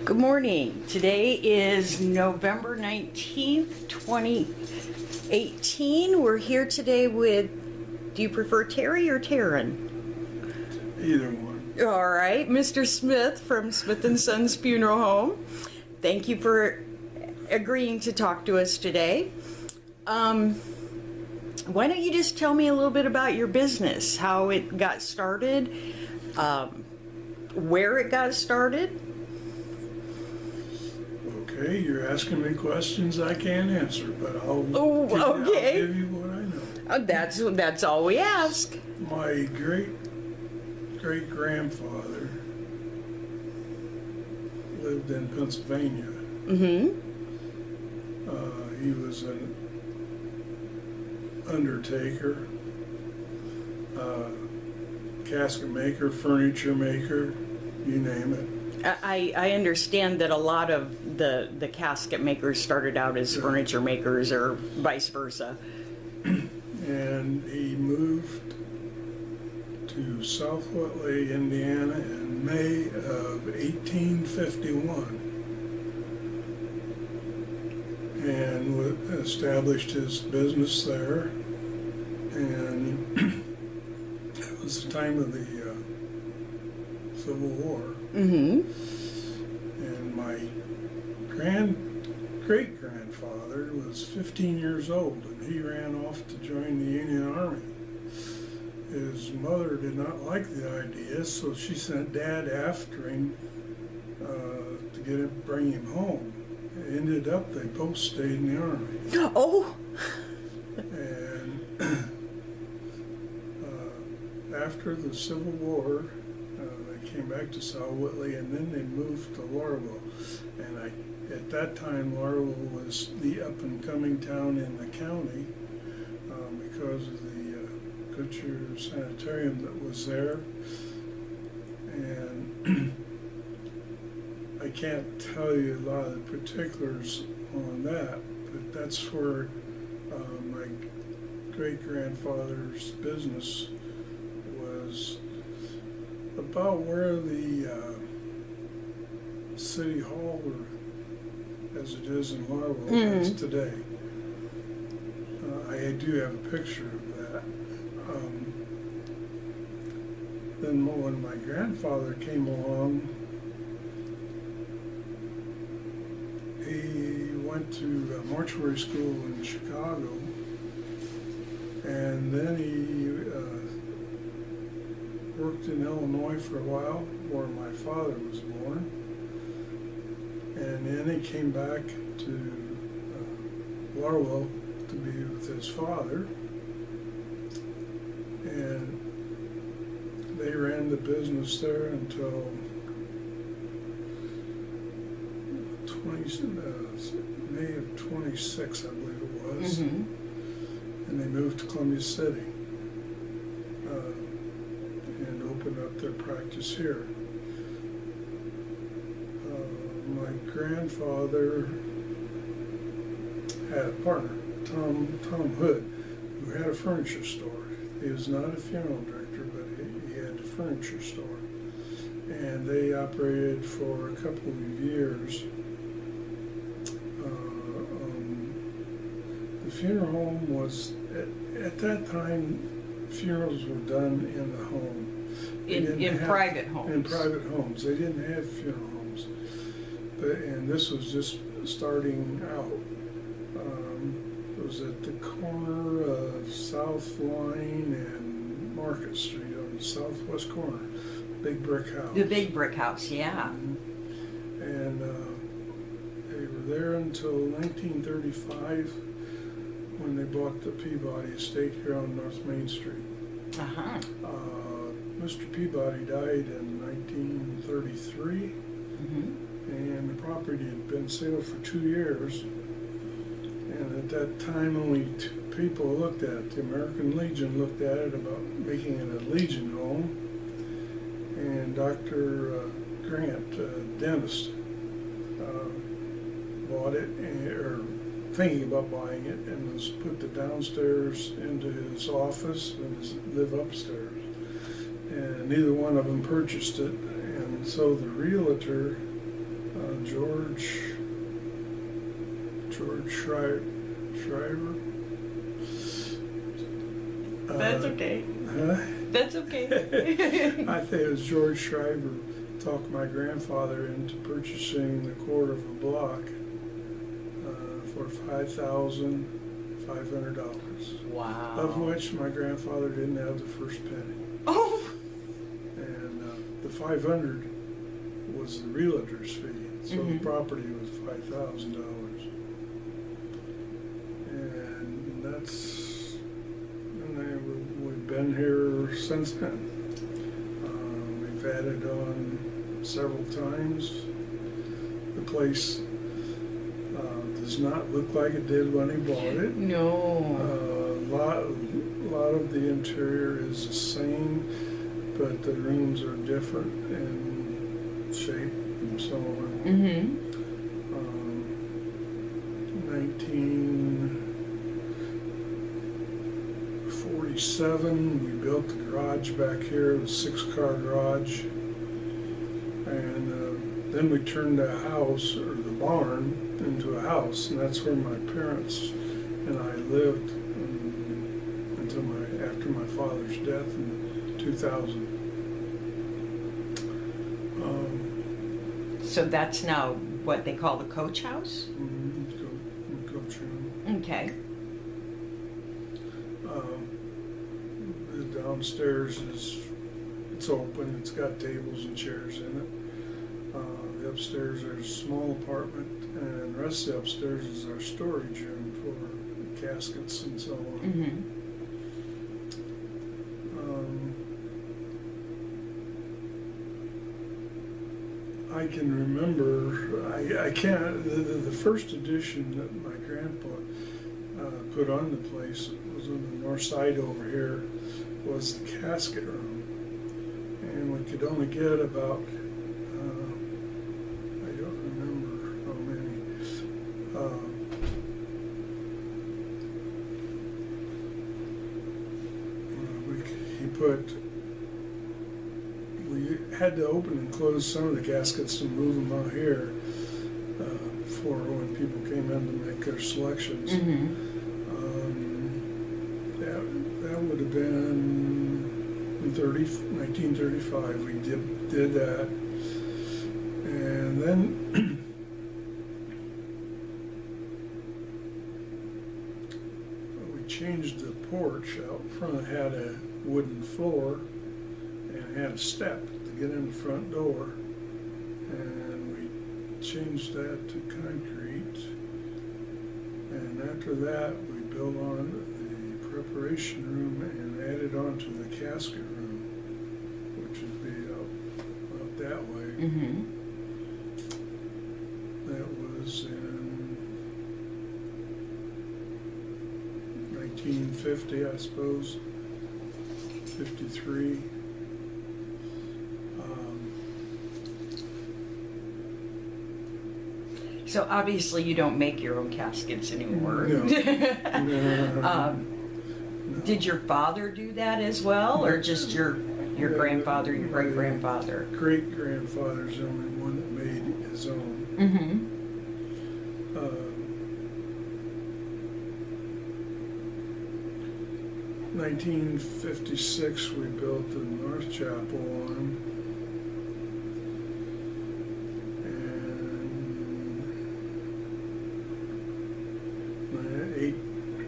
Good morning. Today is November 19th, 2018. We're here today with, do you prefer Terry or Taron? Either one. All right, Mr. Smith from Smith & Sons Funeral Home. Thank you for agreeing to talk to us today. Why don't you just tell me a little bit about your business, how it got started, where it got started? Okay, you're asking me questions I can't answer, but I'll give you what I know. That's all we ask. My great-grandfather lived in Pennsylvania. Mm-hmm. He was an undertaker, casket maker, furniture maker, you name it. I understand that a lot of the casket makers started out as furniture makers or vice versa. And he moved to South Whitley, Indiana in May of 1851 and established his business there. And it was the time of the Civil War. Mm-hmm. And my great-grandfather was 15 years old, and he ran off to join the Union Army. His mother did not like the idea, so she sent Dad after him to bring him home. It ended up they both stayed in the Army. Oh! And after the Civil War, they came back to South Whitley, and then they moved to Lowrance. And at that time, Lowrance was the up-and-coming town in the county because of the Kutcher Sanitarium that was there. And I can't tell you a lot of the particulars on that, but that's where my great-grandfather's business was about where the City Hall, or as it is in Lowrance, is today. I do have a picture of that. Then when my grandfather came along, he went to mortuary school in Chicago, and then he worked in Illinois for a while, where my father was born, and then he came back to Lowrance to be with his father, and they ran the business there until May of 26, I believe it was, and they moved to Columbia City and opened up their practice here. My grandfather had a partner, Tom Hood, who had a furniture store. He was not a funeral director, but he had a furniture store. And they operated for a couple of years. The funeral home was, at that time, funerals were done in the home. In private homes. In private homes. They didn't have funeral homes. And this was just starting out. It was at the corner of South Line and Market Street on the southwest corner. Big brick house. The big brick house, yeah. And they were there until 1935 when they bought the Peabody estate here on North Main Street. Uh-huh. Mr. Peabody died in 1933, and the property had been sale for 2 years. And at that time, only 2 people looked at it. The American Legion looked at it about making it a Legion home, and Dr. Grant, dentist, bought it, or thinking about buying it, and was put the downstairs into his office and live upstairs. And neither one of them purchased it, and so the realtor George Shriver. That's okay. Huh? That's okay. I think it was George Shriver talked my grandfather into purchasing the quarter of a block for $5,500. Wow. Of which my grandfather didn't have the first penny. Oh. And the 500 was the realtor's fee, so the property was $5,000. And we've been here since then. We've added on several times. The place does not look like it did when he bought it. No. A lot of the interior is the same, but the rooms are different in shape and so on. 1947, we built the garage back here, a 6-car garage, and then we turned the house, or the barn, into a house, and that's where my parents and I lived until after my father's death in 2000. So that's now what they call the coach house? Coach room. Okay. The downstairs it's open, it's got tables and chairs in it. The upstairs there's a small apartment, and the rest of the upstairs is our storage room for caskets and so on. I can remember, I can't, the first edition that my grandpa put on the place was on the north side over here, was the casket room. And we could only get about, I don't remember how many, we had to open and close some of the caskets and move them out here for when people came in to make their selections. That would have been in 1935. We did that, and then we changed the porch out front. It had a wooden floor and had a step to get in the front door, and we changed that to concrete. And after that, we built on the preparation room and added on to the casket room, which would be out that way. That was in 1950, I suppose, 53. So obviously you don't make your own caskets anymore. No. No. Did your father do that as well, or just your grandfather, your great-grandfather? Great-grandfather's the only one that made his own. 1956, we built the North Chapel one. And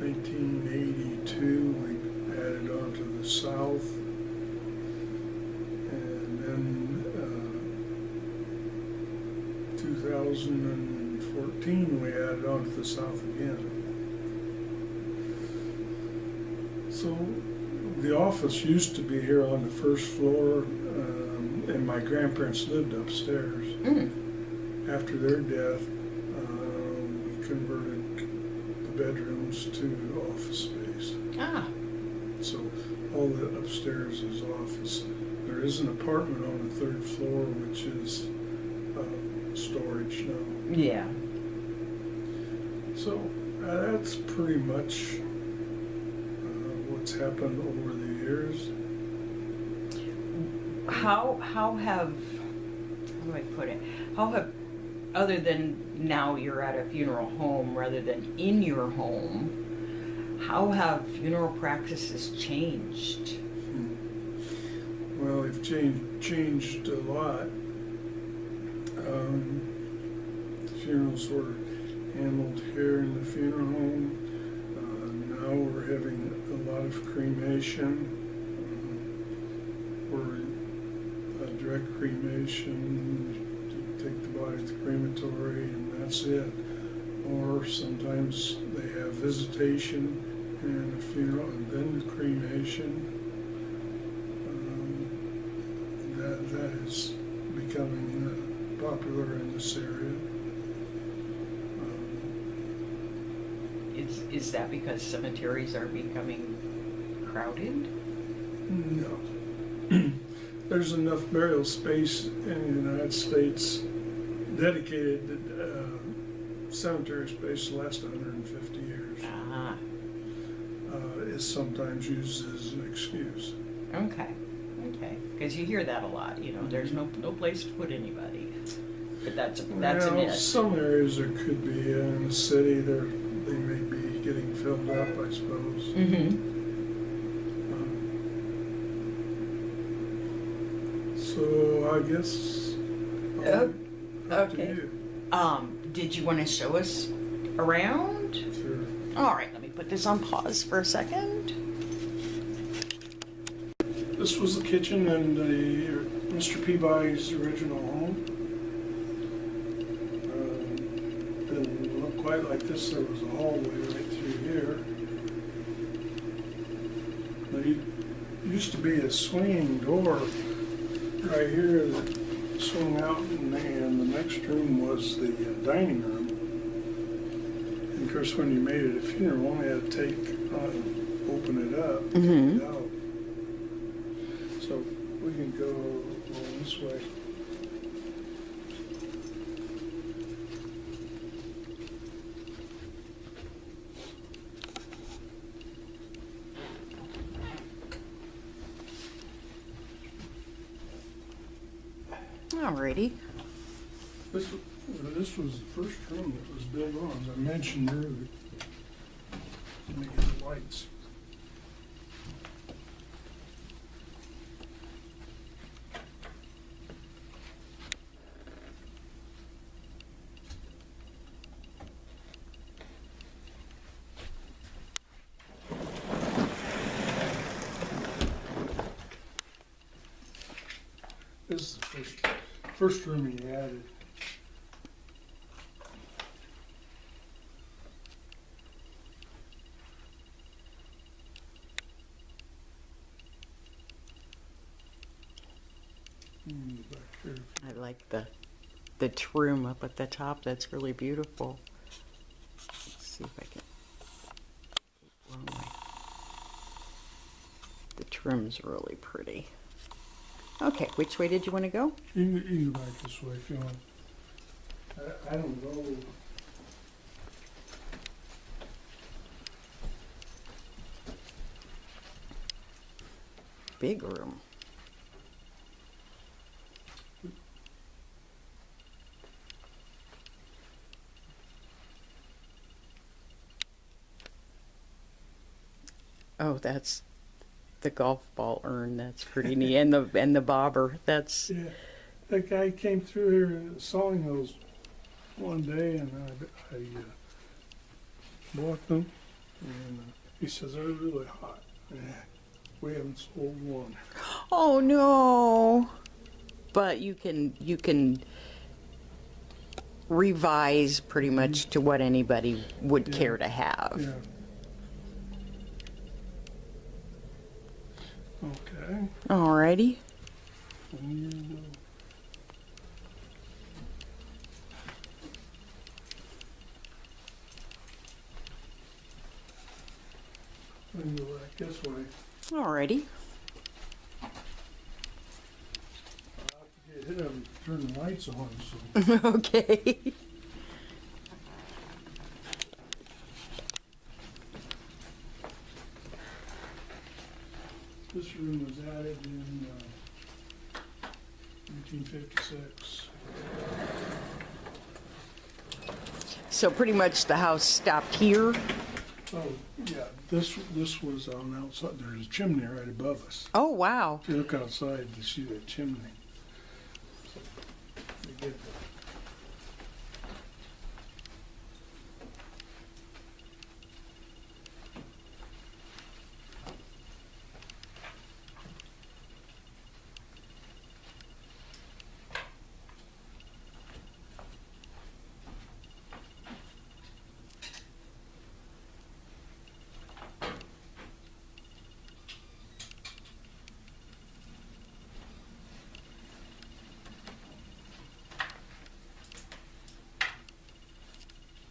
1982, we added on to the south. And then 2014, we added on to the south again. So the office used to be here on the first floor, and my grandparents lived upstairs. After their death, we converted the bedrooms to office space. So all the upstairs is office. There is an apartment on the third floor, which is storage now. Yeah. So that's pretty much what's happened over the years. How do I put it? How have other than now you're at a funeral home rather than in your home, how have funeral practices changed? Well, they've changed a lot. The funerals were handled here in the funeral home. Now we're having a lot of cremation, or direct cremation. You take the body to the crematory and that's it. Or sometimes they have visitation and a funeral and then the cremation. That is becoming popular in this area. Is that because cemeteries are becoming crowded? No. There's enough burial space in the United States dedicated cemetery space to last 150 years. Ah. Is sometimes used as an excuse. Okay. Because you hear that a lot. You know, there's no place to put anybody. But that's a myth. Some areas there could be. In the city, they may be getting filled up, I suppose. Mm-hmm. So I guess. Up to Okay. you. Did you want to show us around? Sure. All right. Let me put this on pause for a second. This was the kitchen and Mr. Peabody's original home. Didn't look quite like this. There was a hallway right through here. There used to be a swinging door right here that swung out, and the next room was the dining room. And of course, when you made it a funeral, you had to open it up, Mm-hmm. take it out. So we can go along this way. Alrighty. This was the first room that was built on, as I mentioned earlier. Let me get the lights. This is the first room he added. Back here. I like the trim up at the top. That's really beautiful. Let's see if I can. Wrong way. The trim's really pretty. Okay, which way did you want to go? You can go back this way if you want. I don't know. Big room. Oh, that's the golf ball urn. That's pretty neat, and the bobber. That's Yeah, that guy came through here sawing those one day, and I bought them, and he says they're really hot. We haven't sold one. oh no. But you can revise pretty much to what anybody would Yeah. care to have. Yeah. Okay. Alrighty. And, we can go back this way. Alrighty. I'll have to get him to turn the lights on, so. Okay. This room was added in 1956. So pretty much the house stopped here? Oh, yeah, this was on outside, there's a chimney right above us. Oh, wow. If you look outside, you see that chimney. So, you get that.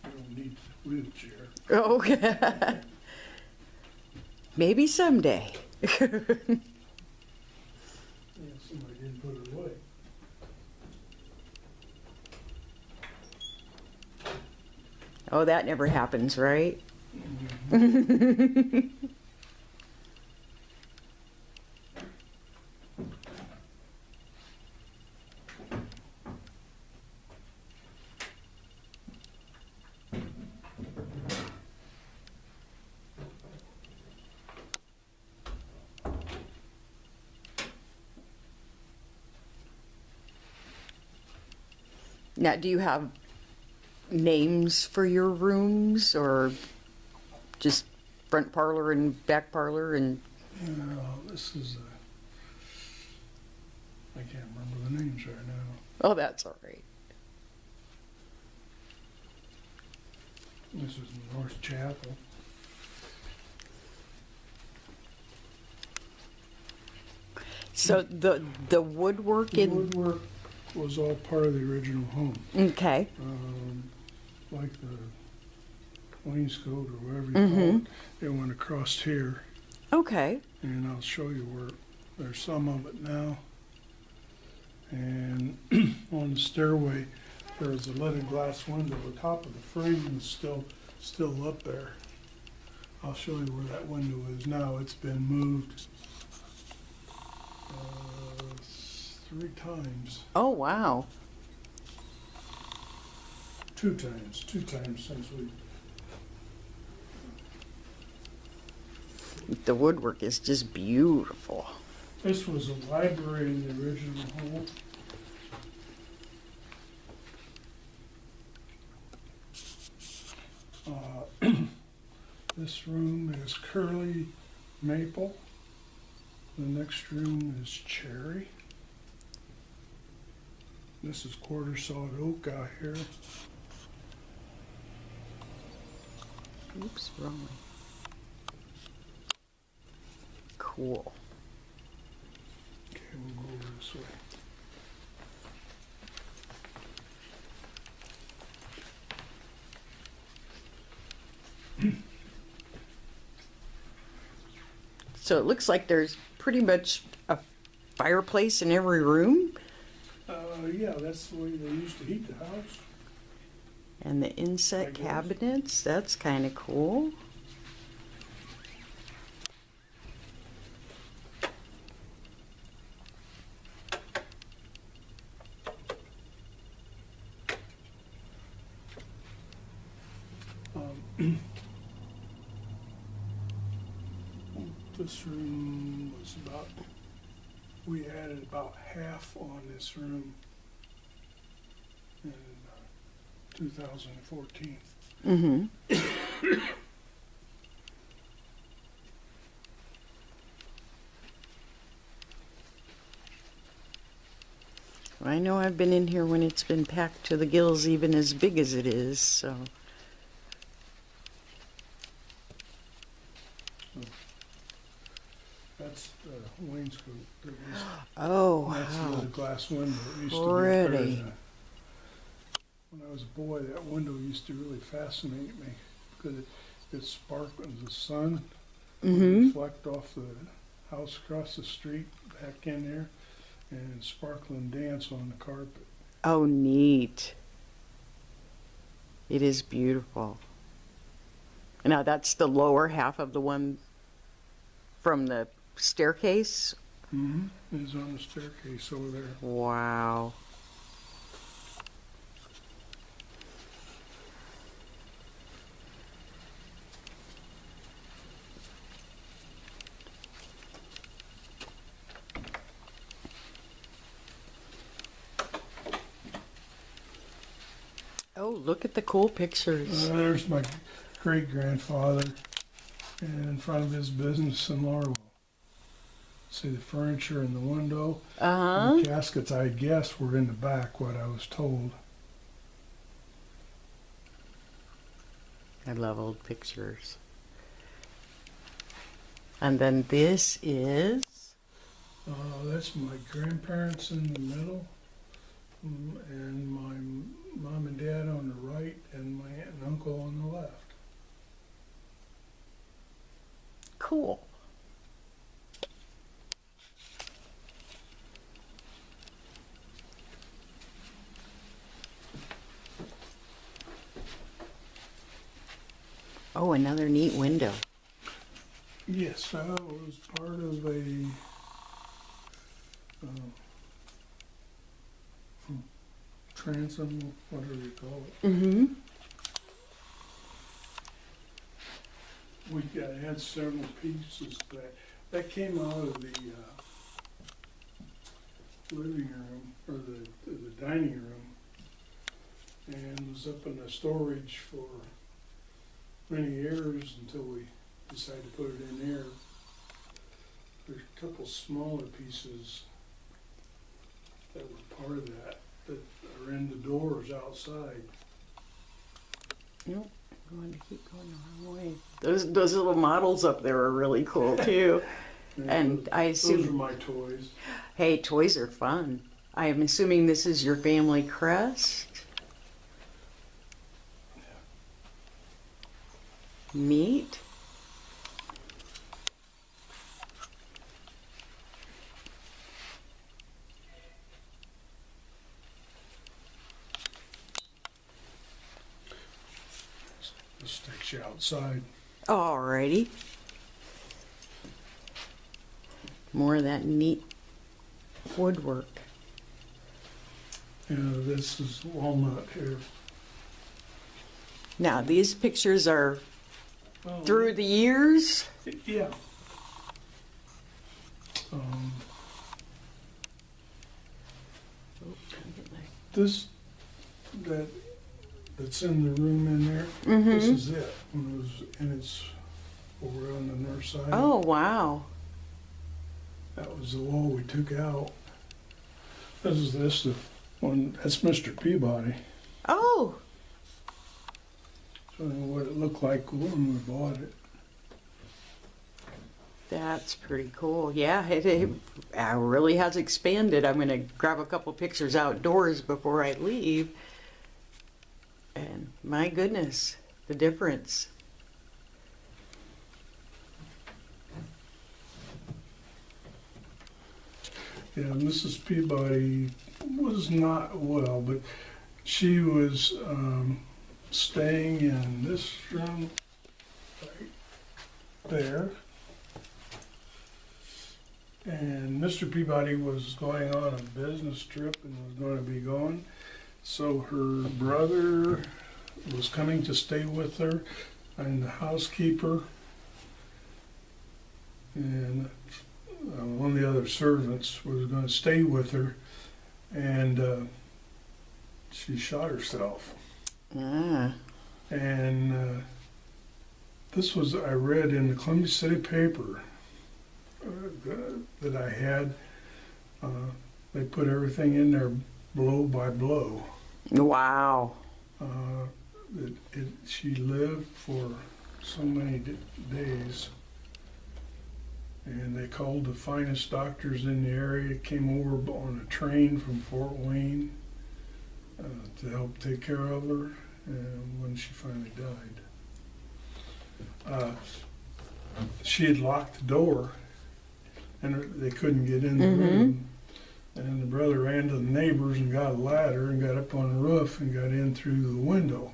You don't need a wheelchair. Okay. Maybe someday. Yeah, somebody didn't put it away. Oh, that never happens, right? Now, do you have names for your rooms, or just front parlor and back parlor and? No, this is I can't remember the names right now. Oh, that's all right. This is North Chapel. So the woodwork The in. woodwork was all part of the original home. Okay. Like the wainscot or whatever you call it. It went across here, Okay. and I'll show you where there's some of it now. And on the stairway, there's a leaded glass window. The top of the frame is still up there. I'll show you where that window is now. It's been moved 3 times. Oh, wow. 2 times since we. The woodwork is just beautiful. This was a library in the original home. This room is curly maple. The next room is cherry. This is quarter sawed oak out here. Oops, wrong way. Cool. Okay, we'll go over this way. So it looks like there's pretty much a fireplace in every room, Yeah, that's the way they used to heat the house. and the inset I guess. cabinets. That's kind of cool. This room was we added about half on this room in 2014. Mm-hmm. I know I've been in here when it's been packed to the gills, even as big as it is, so. That's the wainscot. Oh, That's wow. the glass window. It used to be up there Pretty. when I was a boy, that window used to really fascinate me because it sparkled in the sun. Would reflect off the house across the street back in there and sparkle and dance on the carpet. Oh, neat. It is beautiful. Now, that's the lower half of the one from the staircase? It's on the staircase over there. Wow. Oh, look at the cool pictures. There's my great-grandfather in front of his business in Laurel. See the furniture in the window. Uh-huh. The caskets, I guess, were in the back, what I was told. I love old pictures. And then this is... That's my grandparents in the middle, and my mom and dad on the right, and my aunt and uncle on the left. Cool. Oh, another neat window. Yes, that was part of a transom, whatever you call it. Mm-hmm. Had several pieces that came out of the living room or the dining room, and was up in the storage for many years until we decided to put it in there. There's a couple smaller pieces that were part of that are in the doors outside. Nope. Going to keep going the wrong way. Those little models up there are really cool too. And I assume those are my toys. Hey, toys are fun. I am assuming this is your family crest. Neat. This sticks you outside. Alrighty. More of that neat woodwork. This is walnut here. Now, these pictures are through the years? Yeah. This that's in the room in there. Mm-hmm. This is it. When it was, and it's over on the north side. Oh, wow. That was the wall we took out. The one. That's Mr. Peabody. Oh, So what it looked like when we bought it. that's pretty cool. Yeah, it really has expanded. I'm going to grab a couple pictures outdoors before I leave. And my goodness, the difference. Yeah, Mrs. Peabody was not well, but she was staying in this room right there. And Mr. Peabody was going on a business trip and was going to be gone. So her brother was coming to stay with her, and the housekeeper and one of the other servants was going to stay with her, and she shot herself. Ah. And this was, I read in the Columbia City paper that I had, they put everything in there blow by blow. Wow. She lived for so many days. And they called the finest doctors in the area, came over on a train from Fort Wayne to help take care of her when she finally died. She had locked the door and they couldn't get in the room. And the brother ran to the neighbors and got a ladder and got up on the roof and got in through the window.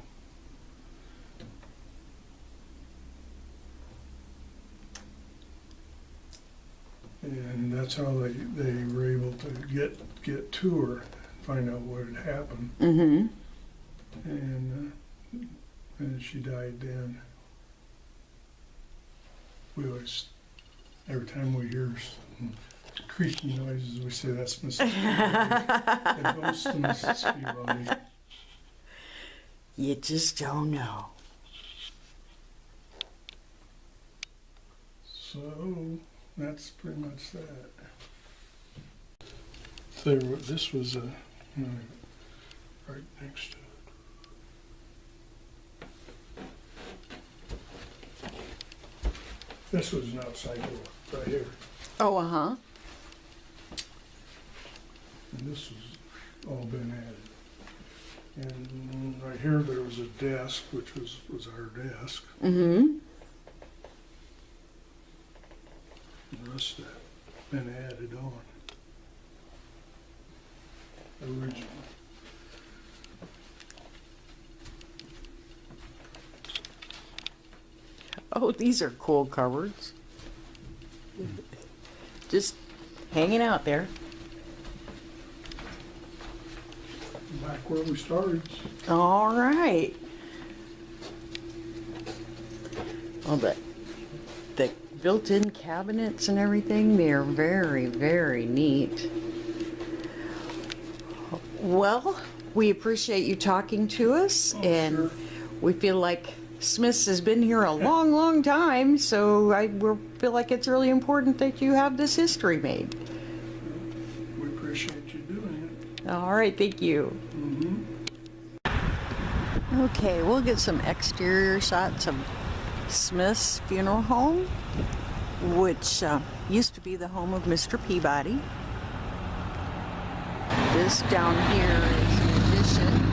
And that's how they were able to get to her, find out what had happened. Mm-hmm. And she died then. We always, every time we hear some creaky noises, we say that's Mrs. Peabody. It goes to Mrs. Peabody. You just don't know. So that's pretty much that. This was right next to it. This was an outside door right here, Oh, uh-huh. and this has all been added. And right here there was a desk, which was our desk. Mm-hmm. The rest of that been added on. Original. Oh, these are cool cupboards. Just hanging out there. Back where we started. All right. Well, the built-in cabinets and everything, they're very, very neat. Well, we appreciate you talking to us, Oh, and sure. we feel like Smith's has been here a long, long time, so we feel like it's really important that you have this history made. We appreciate you doing it. All right, thank you. Mm-hmm. Okay, we'll get some exterior shots of Smith's funeral home, which used to be the home of Mr. Peabody. This down here is an addition.